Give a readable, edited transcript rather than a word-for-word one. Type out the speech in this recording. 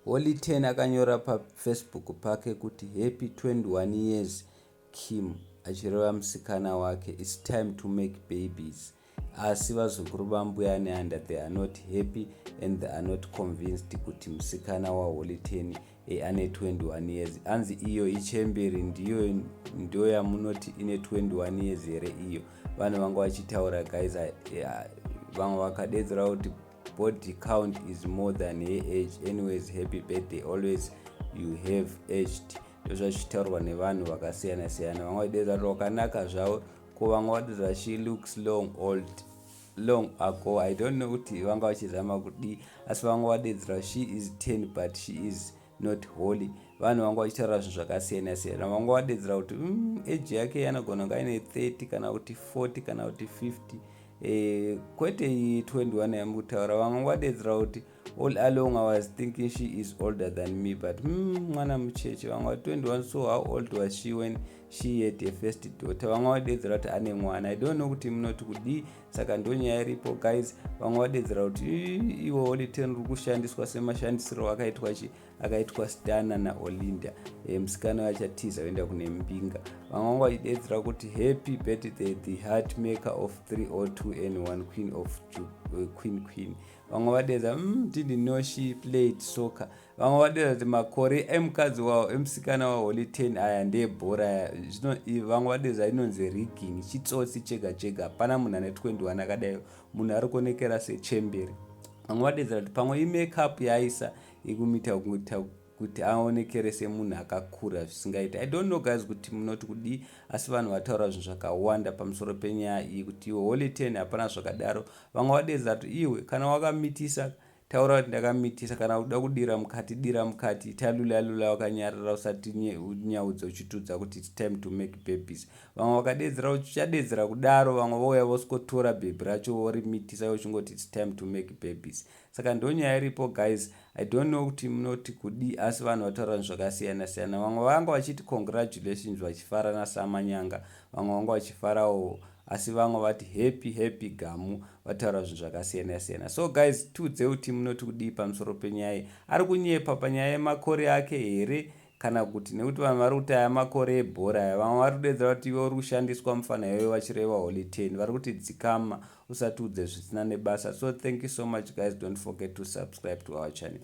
Holy 10 akanyora pafacebook pake kuti happy 21 years Kim, achireva musikana wake, it's time to make babies. Asi vazukuru vambuya neanda they are not happy and they are not convinced kuti musikana waHoly 10 ane 21 years. Anzi iyo ichemberi ndiyo yamunoti ine 21 years here iyo. Vanhu vanga vachitaura guys, vamwe vakadedzera kuti body count is more than her age. Anyways, happy birthday, always you have aged. Zvazvitaurwa nevanhu vakasiyana siyana. Vamwe vadedzera kuti wakanaka zvavo, ko vamwe vadedzera she looks long ago. I don't know kuti vanga vachizama kudi, asi vamwe vadedzera she is 10 but she is not holy. Vanhu vanga vachitaura zvinhu zvakasiyana siyana. Vamwe vadedzera kuti age yake yanogona kunge ine 30 kana kuti 40 kana kuti 50. Kwete 21 yamutaura. Vamwe vadedzera kuti all along I was thinking she is older than me, but mwana mucheche. Vamwe 21, so how old was she when she had a first daughter? Vamwe vadedzera kuti ane mwana. I don't know kuti munoti kudi, saka ndonyaya iripo guys. Vamwe vadedzera kuti iwo Holy 10 uri kushandiswa semashandisiro akaitwa Stana naOlinda, musikana wachatiza kuenda kune Mbinga. Vamwe vadedzera kuti happy birthday the heart maker of 302 and one queen of queen. Vamwe vadedzera didn't know she played soccer. Vamwe vadedzera kuti makore emukadzi wawo emusikana waHoly 10 aya ndebhora. Vamwe vadedzera inonzi rigging, chitsotsi chega. Hapana munhu ane 21 akadai, munhu ari kuonekera sechemberi. Vamwe vadedzera kuti pamwe imakeup yaisa ikumita kuti aonekere semunhu akakura zvisingaita. I don't know guys kuti munoti kudi, asi vanhu vataura zvinhu zvakawanda pamusoro penyaya iyi kuti iwe Holy 10 hapana zvakadaro. Vamwe vadedzera kuti iwe kana wakamitisa taura kuti ndakamitisa, kana uda kudira mukati, talula wakanyarara usati unyaudza uchitudza kuti it's time to make babies. Vamwe vakadedzera kuti uchadedzera kudaro, vamwe vouya vosikotora bhebhi racho worimitisa uchingoti it's time to make babies. Saka ndonyaya iripo guys. I don't know kuti munoti kudi, asi vanhu vataura zvinhu zvakasiyana siyana. Vamwe vanga vachiti congratulations vachifara nasamanyanga, vamwe vanga vachifarawo, asi vamwe vati happy gamu, vataura zvinhu zvakasiyana siyana. So guys, tiudze kuti munoti kudi pamusoro penyaya. Ari kunyepa panyaya yemakore ake here kana kuti nekuti vanhu vari kuti aya makore ebhora. Vamwe vari kudedzera kuti iwe uri kushandiswa mufana iwe vachireva Holy 10. Vari kuti dzikama usati udze zvisina nebasa. So thank you so much guys. Don't forget to subscribe to our channel.